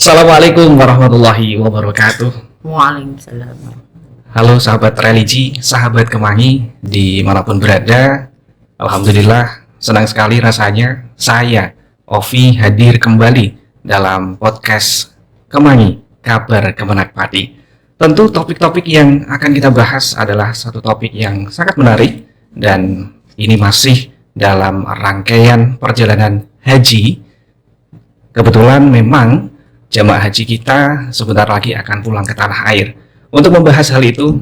Assalamualaikum warahmatullahi wabarakatuh. Waalaikumsalam. Halo sahabat religi, sahabat Kemangi dimanapun berada. Alhamdulillah senang sekali rasanya saya Ovi hadir kembali dalam podcast Kemangi, kabar Kemenak Pati. Tentu topik-topik yang akan kita bahas adalah satu topik yang sangat menarik, dan ini masih dalam rangkaian perjalanan haji. Kebetulan memang jamaah haji kita sebentar lagi akan pulang ke tanah air. Untuk membahas hal itu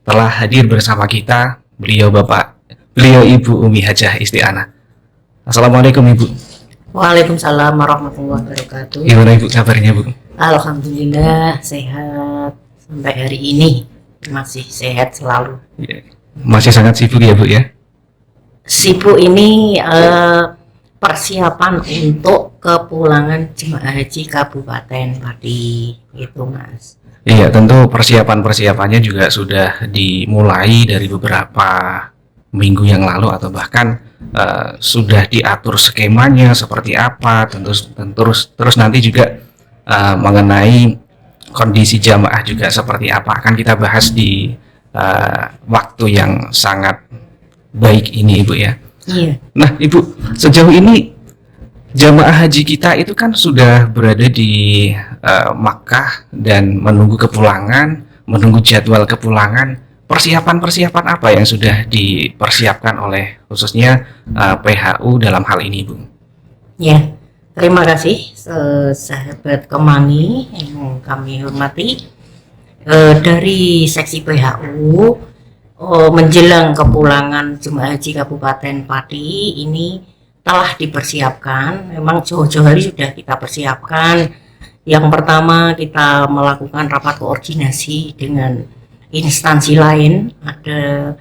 telah hadir bersama kita beliau Ibu Umi Hajah Isti'anah. Assalamualaikum Ibu. Waalaikumsalam warahmatullahi wabarakatuh. Gimana Ibu kabarnya Bu? Alhamdulillah sehat sampai hari ini, masih sehat selalu. Ya, masih sangat sibuk ya Bu ya? Sibuk ini persiapan untuk kepulangan jemaah haji Kabupaten Pati, gitu Mas. Iya, tentu persiapannya juga sudah dimulai dari beberapa minggu yang lalu, atau bahkan sudah diatur skemanya seperti apa. Terus nanti juga mengenai kondisi jamaah juga seperti apa akan kita bahas di waktu yang sangat baik ini Ibu ya. Iya. Nah Ibu, sejauh ini jamaah haji kita itu kan sudah berada di Makkah dan menunggu kepulangan, menunggu jadwal kepulangan. Persiapan apa yang sudah dipersiapkan oleh khususnya PHU dalam hal ini, Bu? Ya, terima kasih sahabat Kemangi yang kami hormati. Dari seksi PHU menjelang kepulangan jemaah haji Kabupaten Pati ini telah dipersiapkan. Memang jauh-jauh hari sudah kita persiapkan. Yang pertama, kita melakukan rapat koordinasi dengan instansi lain. Ada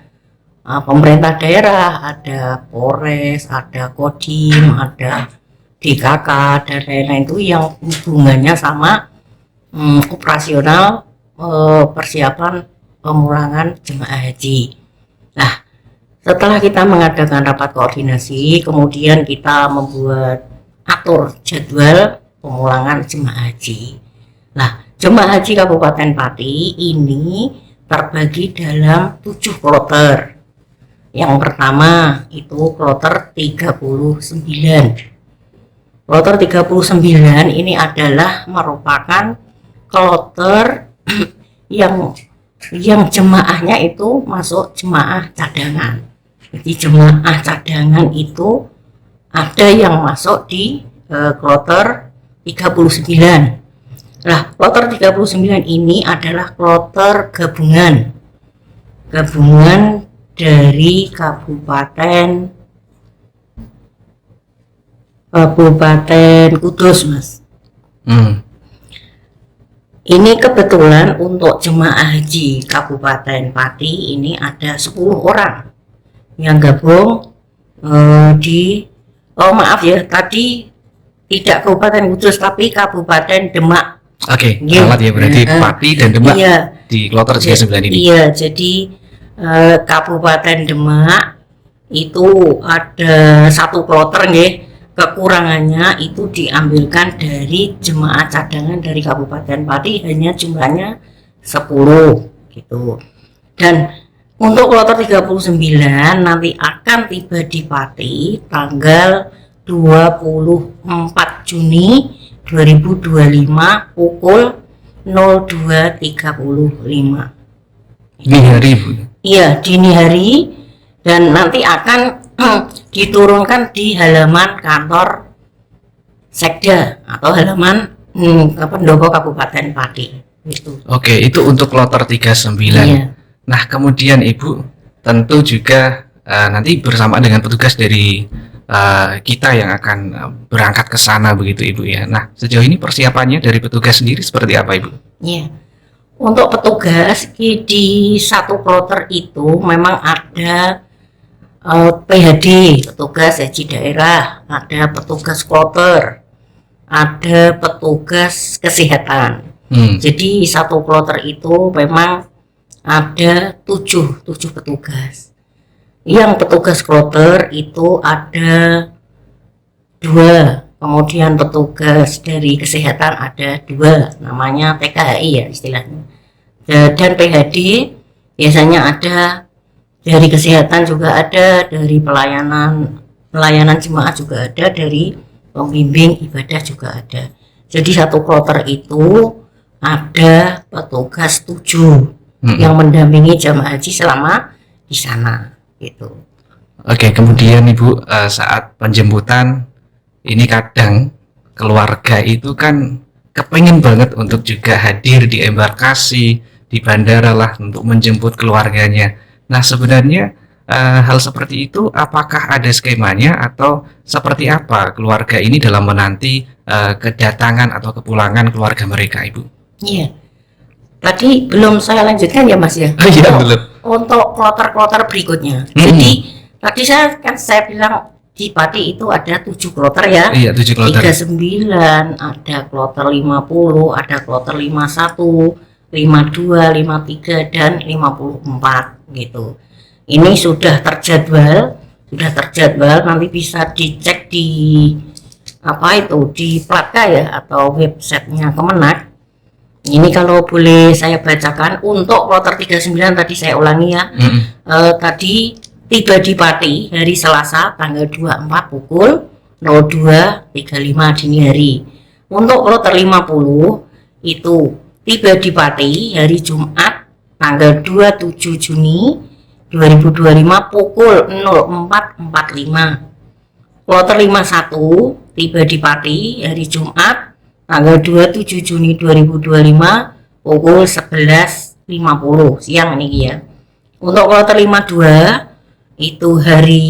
pemerintah daerah, ada Polres, ada Kodim, ada DKK, dan lain-lain itu yang hubungannya sama operasional persiapan pemulangan jemaah haji. Nah, setelah kita mengadakan rapat koordinasi, kemudian kita membuat atur jadwal pemulangan jemaah haji. Nah, jemaah haji Kabupaten Pati ini terbagi dalam 7 kloter. Yang pertama itu kloter 39. Kloter 39 ini adalah merupakan kloter yang jemaahnya itu masuk jemaah cadangan. Jadi jemaah cadangan itu ada yang masuk di kloter 39. Nah, kloter 39 ini adalah kloter gabungan dari Kabupaten Kudus, Mas. Ini kebetulan untuk jemaah haji Kabupaten Pati ini ada 10 orang yang gabung tadi tidak Kabupaten Kudus tapi Kabupaten Demak. Oke, salah ya, berarti Pati dan Demak di kloter 39 ini. Iya, jadi Kabupaten Demak itu ada 1 kloter nggih. Kekurangannya itu diambilkan dari jemaah cadangan dari Kabupaten Pati, hanya jumlahnya 10 gitu. Dan untuk kloter 39 nanti akan tiba di Pati tanggal 24 Juni 2025 pukul 02.35. Dini hari, Bu? Iya, dini hari, dan nanti akan diturunkan di halaman kantor Sekda atau halaman pendopo Kabupaten Pati gitu. Oke, itu untuk kloter 39. Iya. Nah, kemudian Ibu tentu juga nanti bersama dengan petugas dari kita yang akan berangkat ke sana begitu Ibu ya. Nah, sejauh ini persiapannya dari petugas sendiri seperti apa Ibu? Iya. Untuk petugas di 1 kloter itu memang ada PHD, petugas haji daerah, ada petugas kloter, ada petugas kesehatan. Jadi 1 kloter itu memang ada 7 petugas. Yang petugas kloter itu ada 2 kemudian petugas dari kesehatan ada 2, namanya TKHI ya istilahnya, dan PHD biasanya ada, dari kesehatan juga ada, dari pelayanan jemaah juga ada, dari pembimbing ibadah juga ada. Jadi satu kloter itu ada petugas 7 yang mendampingi jamaah haji selama di sana gitu. Oke, kemudian Ibu, saat penjemputan ini kadang keluarga itu kan kepengen banget untuk juga hadir di embarkasi, di bandara lah untuk menjemput keluarganya. Nah, sebenarnya hal seperti itu apakah ada skemanya atau seperti apa keluarga ini dalam menanti kedatangan atau kepulangan keluarga mereka, Ibu? Iya. Tadi belum saya lanjutkan ya Mas ya. Iya, belum. Untuk kloter-kloter berikutnya. Jadi tadi saya bilang di Pati itu ada 7 kloter ya. Iya, 7 kloter. 39, ada kloter 50, ada kloter 51, 52, 53 dan 54 gitu. Ini sudah terjadwal, nanti bisa dicek di di Platka ya atau websitenya Kemenak. Ini kalau boleh saya bacakan untuk kloter 39 tadi saya ulangi ya. Tadi tiba di Pati hari Selasa tanggal 24 pukul 02.35 dini hari. Untuk kloter 50 itu tiba di Pati hari Jumat tanggal 27 Juni 2025 pukul 04.45. Kloter 51 tiba di Pati hari Jumat tanggal 27 Juni 2025 pukul 11.50 siang ini ya. Untuk kloter 52 itu hari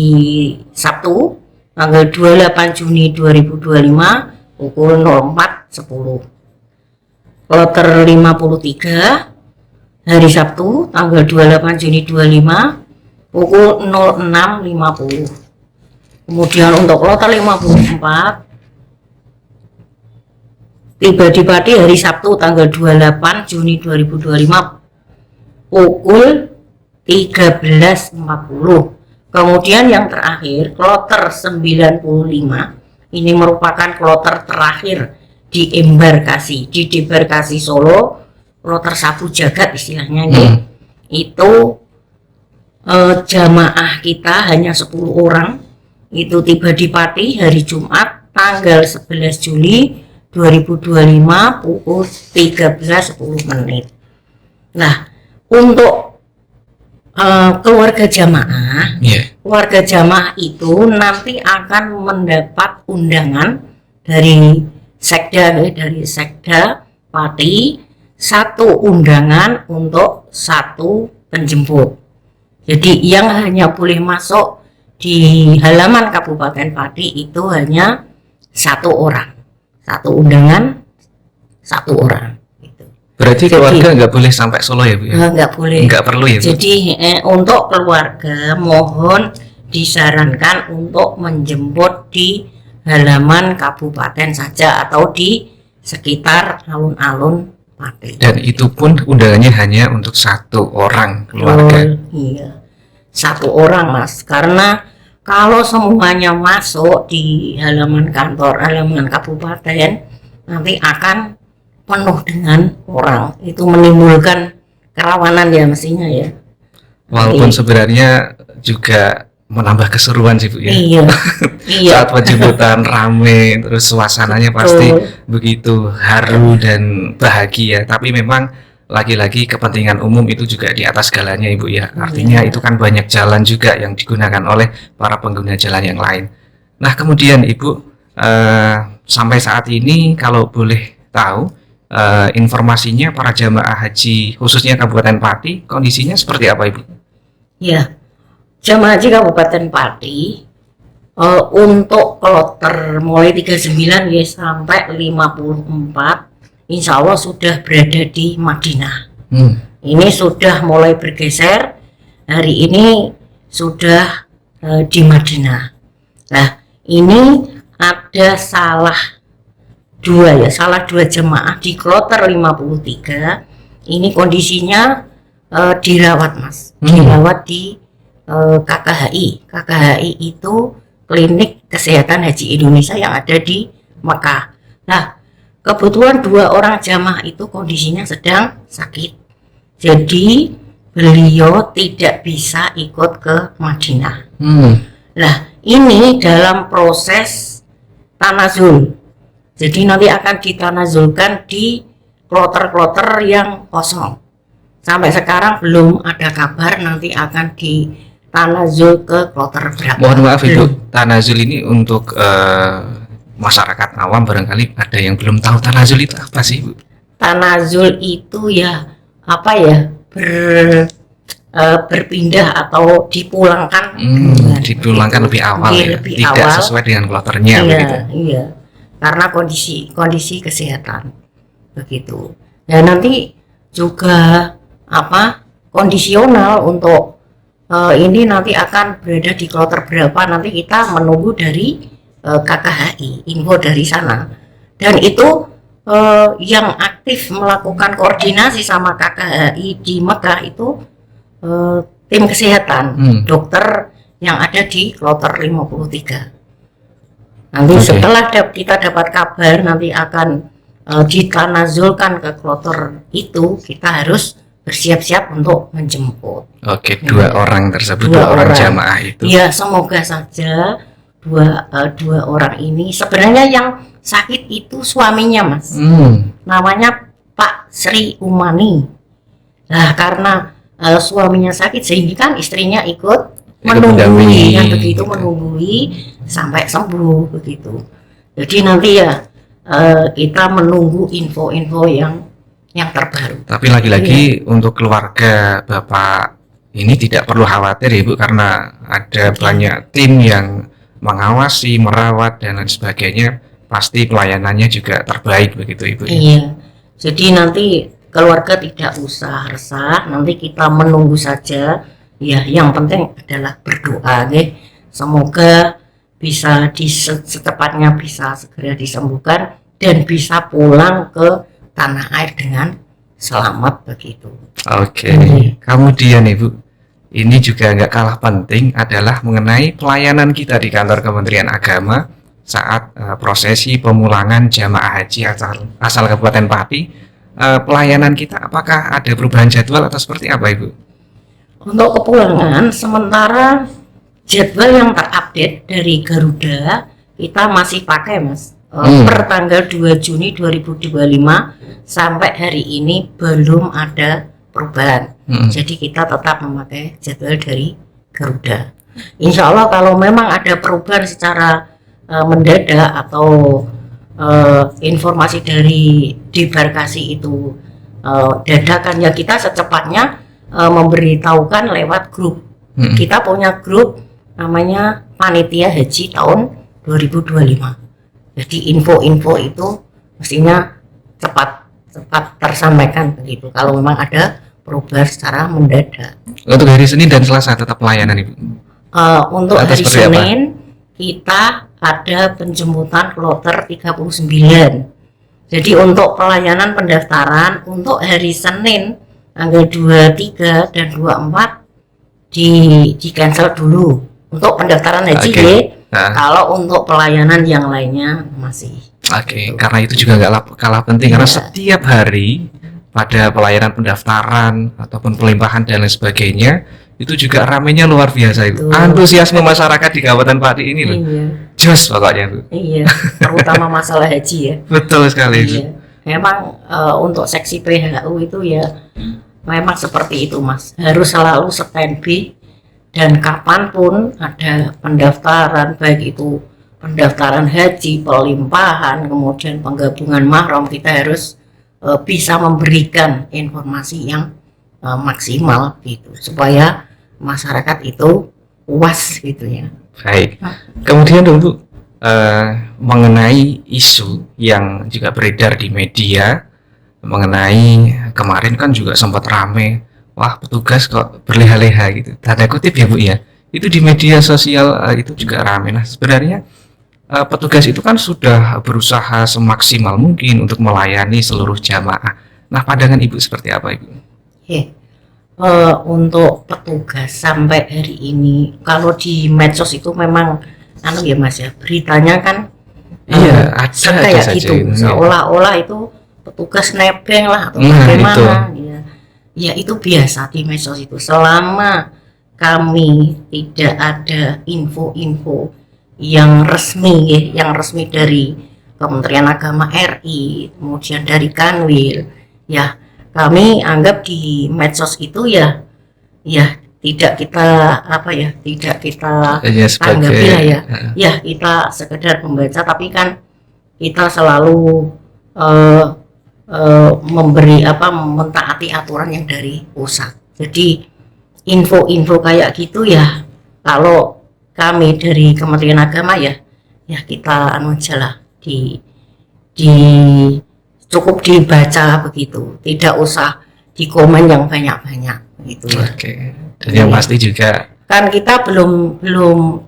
Sabtu tanggal 28 Juni 2025 pukul 04.10. Kloter 53 hari Sabtu tanggal 28 Juni 25 pukul 06.50. Kemudian untuk kloter 54 tiba di Pati hari Sabtu tanggal 28 Juni 2025 pukul 13.40. Kemudian yang terakhir kloter 95 ini merupakan kloter terakhir di embarkasi, di debarkasi Solo, kloter sapu jagat istilahnya itu jamaah kita hanya 10 orang itu tiba di Pati hari Jumat tanggal 11 Juli 2025 pukul 13.10 menit. Nah, untuk keluarga jamaah, keluarga jamaah itu nanti akan mendapat undangan dari Sekda Pati, 1 undangan untuk 1 penjemput. Jadi yang hanya boleh masuk di halaman Kabupaten Pati itu hanya 1 orang. 1 undangan 1 orang gitu. Berarti keluarga nggak boleh sampai Solo ya Bu ya? Nggak boleh. Nggak perlu ya Bu? Jadi untuk keluarga mohon disarankan untuk menjemput di halaman kabupaten saja atau di sekitar alun-alun Pati. Dan itu pun undangannya hanya untuk 1 orang keluarga. Iya, 1 orang Mas, karena kalau semuanya masuk di halaman kantor, halaman kabupaten, nanti akan penuh dengan orang. Itu menimbulkan kerawanan ya mestinya ya. Walaupun sebenarnya juga menambah keseruan sih Bu ya. Iya. Saat penjemputan rame, terus suasananya pasti begitu haru dan bahagia. Tapi memang lagi-lagi kepentingan umum itu juga di atas segalanya Ibu ya. Artinya itu kan banyak jalan juga yang digunakan oleh para pengguna jalan yang lain. Nah kemudian Ibu, sampai saat ini kalau boleh tahu informasinya para jamaah haji khususnya Kabupaten Pati kondisinya seperti apa Ibu? Ya, jamaah haji Kabupaten Pati untuk kloter mulai 39 ya sampai 54 Insya Allah sudah berada di Madinah. Ini sudah mulai bergeser. Hari ini sudah di Madinah. Nah, ini ada salah dua jemaah di kloter 53. Ini kondisinya dirawat Mas. Dirawat di KKHI. KKHI itu Klinik Kesehatan Haji Indonesia yang ada di Mekah. Nah, kebetulan 2 orang jamaah itu kondisinya sedang sakit. Jadi beliau tidak bisa ikut ke Madinah. Nah, ini dalam proses tanazul. Jadi nanti akan ditanazulkan di kloter-kloter yang kosong. Sampai sekarang belum ada kabar nanti akan ditanazul ke kloter berapa. Mohon maaf Ibu, tanazul ini untuk masyarakat awam barangkali ada yang belum tahu tanazul itu apa sih Ibu? Tanazul itu ya apa ya, berpindah atau dipulangkan dipulangkan lebih awal ya, lebih tidak awal. sesuai dengan kloternya Iya, begitu. iya. Karena kondisi kesehatan begitu. Dan nanti juga apa kondisional untuk ini nanti akan berada di kloter berapa, nanti kita menunggu dari KKHI info dari sana. Dan itu yang aktif melakukan koordinasi sama KKHI di Mekah itu tim kesehatan, dokter yang ada di kloter 53. Nanti setelah kita dapat kabar nanti akan ditanazulkan ke kloter itu, kita harus bersiap-siap untuk menjemput. Oke, 2 orang tersebut, 2 orang jamaah itu. Ya, semoga saja dua orang ini, sebenarnya yang sakit itu suaminya Mas, namanya Pak Sri Umani. Nah, karena suaminya sakit sehingga kan istrinya ikut menunggui, yang begitu menunggui sampai sembuh begitu. Jadi nanti ya kita menunggu info-info yang terbaru. Tapi lagi-lagi untuk keluarga Bapak ini tidak perlu khawatir ya Bu, karena ada banyak tim yang mengawasi, merawat dan lain sebagainya. Pasti pelayanannya juga terbaik begitu Ibu. Iya. Jadi nanti keluarga tidak usah resah, nanti kita menunggu saja. Ya, yang penting adalah berdoa, deh. Semoga bisa secepatnya bisa segera disembuhkan dan bisa pulang ke tanah air dengan selamat begitu. Oke. Kemudian Ibu, ini juga nggak kalah penting adalah mengenai pelayanan kita di kantor Kementerian Agama saat prosesi pemulangan jamaah haji asal Kabupaten Pati. Pelayanan kita apakah ada perubahan jadwal atau seperti apa Ibu? Untuk kepulangan sementara jadwal yang terupdate dari Garuda kita masih pakai Mas. Per tanggal 2 Juni 2025 sampai hari ini belum ada perubahan. Jadi kita tetap memakai jadwal dari Garuda. Insya Allah kalau memang ada perubahan secara mendadak atau informasi dari debarkasi itu dadakan, ya kita secepatnya memberitahukan lewat grup. Kita punya grup namanya Panitia Haji tahun 2025. Jadi info-info itu mestinya cepat tersampaikan begitu kalau memang ada perubahan secara mendadak. Untuk hari Senin dan Selasa tetap pelayanan Ibu? Untuk hari Senin kita ada penjemputan kloter 39. Jadi untuk pelayanan pendaftaran untuk hari Senin tanggal 23 dan 24 di cancel dulu untuk pendaftaran haji. Kalau untuk pelayanan yang lainnya masih. Karena itu juga nggak kalah penting karena setiap hari pada pelayanan pendaftaran ataupun pelimpahan dan lain sebagainya itu juga ramainya luar biasa itu. Antusiasme masyarakat di Kabupaten Pati ini loh. Jos pokoknya itu. Iya, terutama masalah haji ya. Betul sekali. Iya. Memang untuk seksi PHU itu ya memang seperti itu Mas. Harus selalu standby dan kapanpun ada pendaftaran, baik itu pendaftaran haji, pelimpahan, kemudian penggabungan mahram, kita harus bisa memberikan informasi yang maksimal gitu supaya masyarakat itu puas gitu ya. Baik. Kemudian untuk mengenai isu yang juga beredar di media mengenai kemarin kan juga sempat rame, wah petugas kok berleha-leha gitu, tanda kutip ya Bu ya, itu di media sosial itu juga rame. Nah sebenarnya petugas itu kan sudah berusaha semaksimal mungkin untuk melayani seluruh jamaah. Nah pandangan Ibu seperti apa Ibu? Untuk petugas sampai hari ini kalau di medsos itu memang ya Mas ya, beritanya kan Iya, ada kayak saja gitu, itu, ya. seolah-olah itu petugas nebeng lah atau Nah, bagaimana ya. Ya itu biasa di medsos itu, selama kami tidak ada info-info yang resmi ya, yang resmi dari Kementerian Agama RI, kemudian dari Kanwil, ya kami anggap di medsos itu ya tidak kita tidak kita Ya, tanggapi lah ya. sebagai Ya kita sekedar membaca, tapi kan kita selalu eh, mentaati aturan yang dari pusat. Jadi info-info kayak gitu ya, kalau kami dari Kementerian Agama ya kita anu aja lah, di cukup dibaca begitu, tidak usah di komen yang banyak-banyak gitu ya. Oke. Dan yang pasti juga Kan kita belum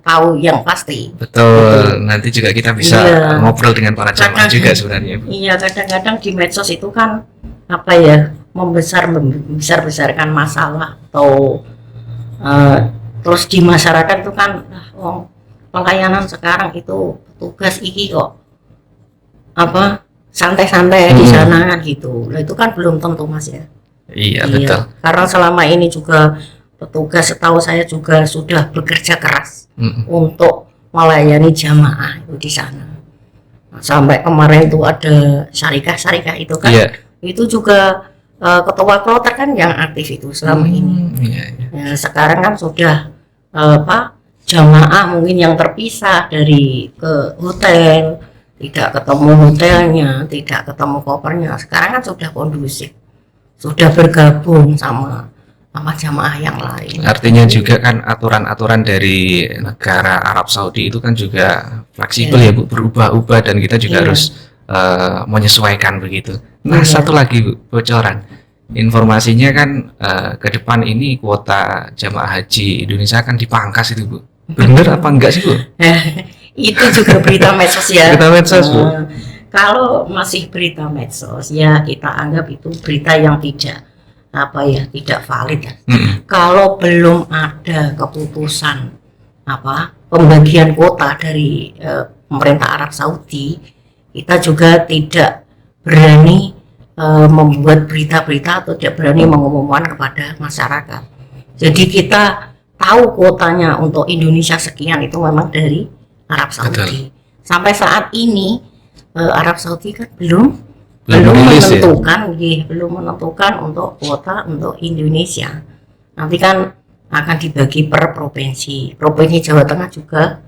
tahu yang pasti. betul, nanti juga kita bisa Iya. ngobrol dengan para jamaah Kadang- juga sebenarnya, Bu. Iya, kadang-kadang di medsos itu kan membesar-besarkan masalah, atau terus di masyarakat itu kan pelayanan sekarang itu petugas iki kok santai-santai di sana kan gitu. Nah, itu kan belum tentu, Mas ya. Iya, betul. Karena selama ini juga petugas, setahu saya juga sudah bekerja keras untuk melayani jamaah itu di sana. Nah, sampai kemarin itu ada syarikah itu kan, Iya. itu juga ketua kloter kan yang aktif itu selama ini. Iya, iya. Nah, sekarang kan sudah jamaah mungkin yang terpisah dari ke hotel, tidak ketemu hotelnya, tidak ketemu kopernya. Sekarang kan sudah kondusif, sudah bergabung sama jamaah yang lain. Artinya juga kan aturan-aturan dari negara Arab Saudi itu kan juga fleksibel ya Bu, berubah-ubah, dan kita juga harus menyesuaikan begitu. Nah, satu lagi Bu, bocoran. Informasinya kan ke depan ini kuota jamaah haji Indonesia akan dipangkas itu Bu. Bener apa enggak sih Bu? Itu juga berita medsos ya. Berita medsos, Bu. Kalau masih berita medsos ya kita anggap itu berita yang tidak valid ya. Kalau belum ada keputusan pembagian kuota dari pemerintah Arab Saudi, kita juga tidak berani membuat berita-berita atau tidak berani mengumumkan kepada masyarakat. Jadi kita tahu kuotanya untuk Indonesia sekian itu memang dari Arab Saudi. Betul. Sampai saat ini Arab Saudi kan belum menentukan, belum menentukan untuk kuota untuk Indonesia. Nanti kan akan dibagi per provinsi. Provinsi Jawa Tengah juga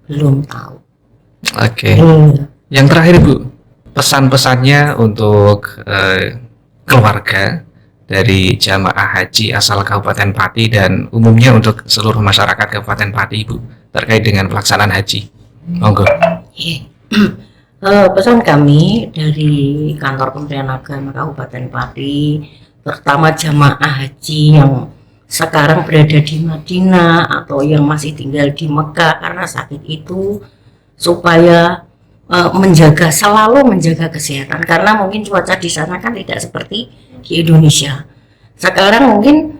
belum tahu. Oke. Yang terakhir Bu, pesan-pesannya untuk keluarga dari jamaah haji asal Kabupaten Pati dan umumnya untuk seluruh masyarakat Kabupaten Pati Bu, terkait dengan pelaksanaan haji. Monggo. Pesan kami dari kantor Kementerian Agama Kabupaten Pati, terutama jamaah haji yang sekarang berada di Madinah atau yang masih tinggal di Mekah karena sakit itu, supaya selalu menjaga kesehatan, karena mungkin cuaca di sana kan tidak seperti di Indonesia. Sekarang mungkin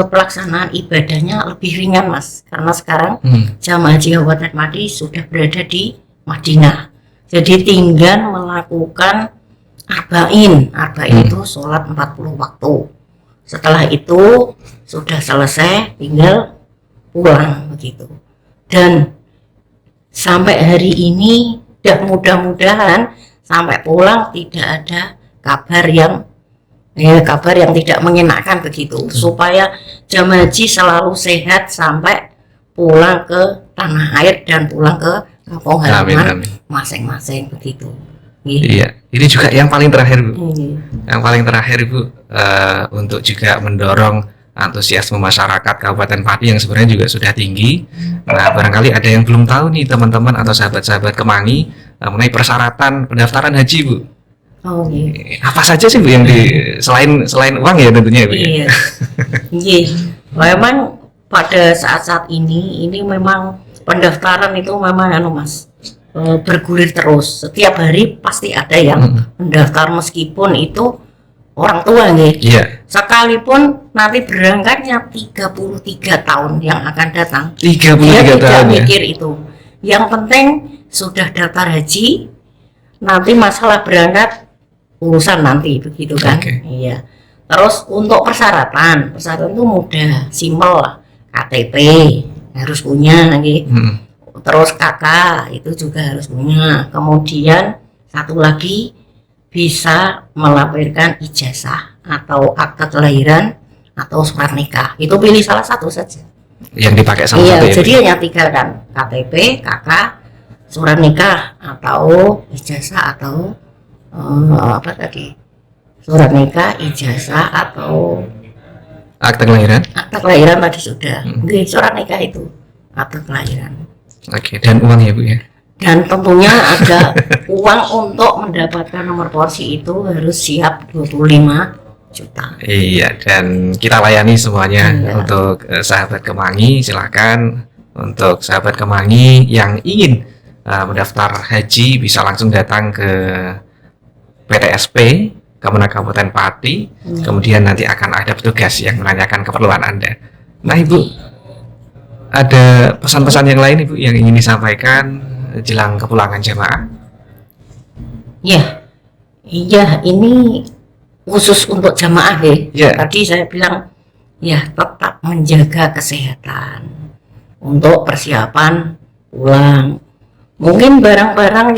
pelaksanaan ibadahnya lebih ringan Mas, karena sekarang jamaah haji Kabupaten Pati sudah berada di Madinah. Jadi tinggal melakukan arba'in itu sholat 40 waktu. Setelah itu sudah selesai, tinggal pulang begitu. Dan sampai hari ini mudah-mudahan sampai pulang tidak ada kabar yang tidak mengenakan begitu, supaya jamaah haji selalu sehat sampai pulang ke tanah air dan pulang ke kampung halaman masing-masing begitu. Iya, ini juga yang paling terakhir Bu. Yang paling terakhir Bu, untuk juga mendorong antusiasme masyarakat Kabupaten Pati yang sebenarnya juga sudah tinggi. Nah, barangkali ada yang belum tahu nih teman-teman atau sahabat-sahabat Kemangi mengenai persyaratan pendaftaran haji Bu. Apa saja sih Bu yang selain uang ya tentunya Bu? Iya. Memang pada saat ini memang pendaftaran itu memang Mas, bergulir terus. Setiap hari pasti ada yang mendaftar, meskipun itu orang tua sekalipun nanti berangkatnya 33 tahun yang akan datang, 33 dia tidak tahun mikir itu. Yang penting sudah daftar haji, nanti masalah berangkat urusan nanti begitu kan. Oke. Iya. Terus untuk persyaratan itu mudah, simpel lah. KTP harus punya gitu. Terus KK itu juga harus punya. Kemudian satu lagi bisa melampirkan ijazah atau akte kelahiran atau surat nikah. Itu pilih salah satu saja. Yang dipakai salah Iya, satu ya, Bu? jadi hanya 3 kan, KTP, KK, surat nikah atau ijazah atau apa tadi? Surat nikah, ijazah atau Akte kelahiran. akte kelahiran tadi sudah. Oke, surat nikah itu akte kelahiran. Oke, dan uang ya Bu ya. Dan tentunya ada uang untuk mendapatkan nomor polisi itu harus siap 25 juta. Iya, dan kita layani semuanya. Iya. Untuk sahabat Kemangi, silakan. Untuk sahabat Kemangi yang ingin mendaftar haji bisa langsung datang ke PTSP Kemenang Kabupaten Pati. Kemudian nanti akan ada petugas yang menanyakan keperluan Anda. Nah, Ibu, ada pesan-pesan yang lain Ibu yang ingin disampaikan jelang kepulangan jemaah? Ya, iya ini khusus untuk jamaah ya. Ya. Tadi saya bilang ya tetap menjaga kesehatan untuk persiapan pulang. Mungkin barang-barang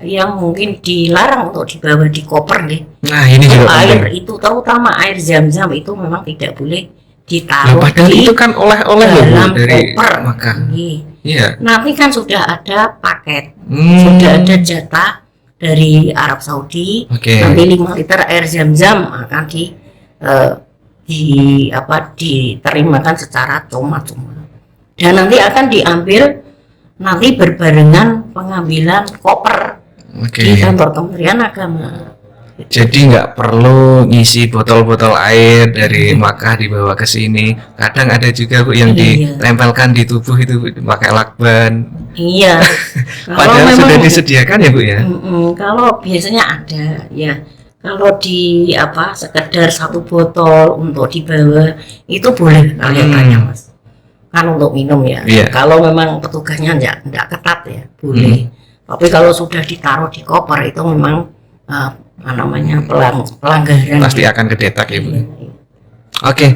yang mungkin dilarang untuk dibawa di koper nih. Nah, ini juga Air penting. itu terutama air zam-zam itu memang tidak boleh Loh, ditaruh padahal di itu kan oleh-oleh loh Bu, dalam dari koper. Makkah. Iya. Iya. Nanti kan sudah ada paket, sudah ada jatah dari Arab Saudi. Oke. Nanti 5 liter air zam-zam akan diterimakan secara cuma-cuma. Dan nanti akan diambil nanti berbarengan pengambilan koper Oke. di kantor Kementerian Agama. Jadi nggak perlu ngisi botol-botol air dari Makkah dibawa ke sini. Kadang ada juga Bu yang Iya. ditempelkan di tubuh itu Bu, pakai lakban. Iya. Padahal sudah disediakan ya Bu ya. Kalau biasanya ada ya. Kalau di sekedar 1 botol untuk dibawa itu boleh kalian tanya Mas. Kan untuk minum ya. Iya. Kalau memang petugasnya enggak ketat ya, boleh. Tapi kalau sudah ditaruh di koper itu memang pelanggaran. Pasti akan kedetak ya Bu. Oke,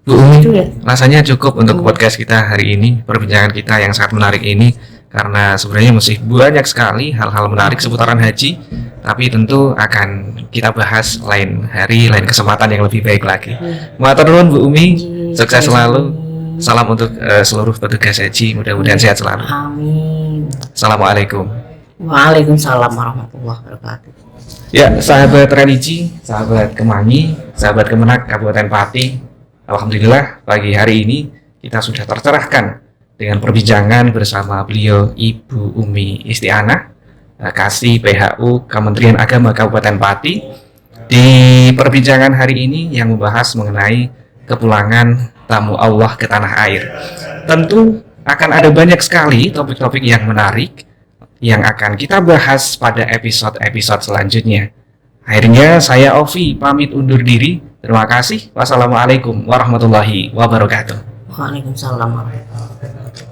Bu Umi, Itu ya. rasanya cukup untuk podcast kita hari ini, perbincangan kita yang sangat menarik ini, karena sebenarnya masih banyak sekali hal-hal menarik seputaran haji, tapi tentu akan kita bahas lain hari, lain kesempatan yang lebih baik lagi. Matur nuwun Bu Umi, sukses selalu. Salam untuk seluruh petugas haji, mudah-mudahan sehat selalu. Amin. Assalamualaikum. Waalaikumsalam warahmatullahi wabarakatuh. Ya, sahabat religi, sahabat Kemangi, sahabat Kemenak Kabupaten Pati, alhamdulillah pagi hari ini kita sudah tercerahkan dengan perbincangan bersama beliau Ibu Umi Istianah, Kasih PHU Kementerian Agama Kabupaten Pati, di perbincangan hari ini yang membahas mengenai kepulangan tamu Allah ke tanah air. Tentu akan ada banyak sekali topik-topik yang menarik yang akan kita bahas pada episode-episode selanjutnya. Akhirnya saya Ovi pamit undur diri. Terima kasih. Wassalamualaikum warahmatullahi wabarakatuh. Waalaikumsalam warahmatullahi wabarakatuh.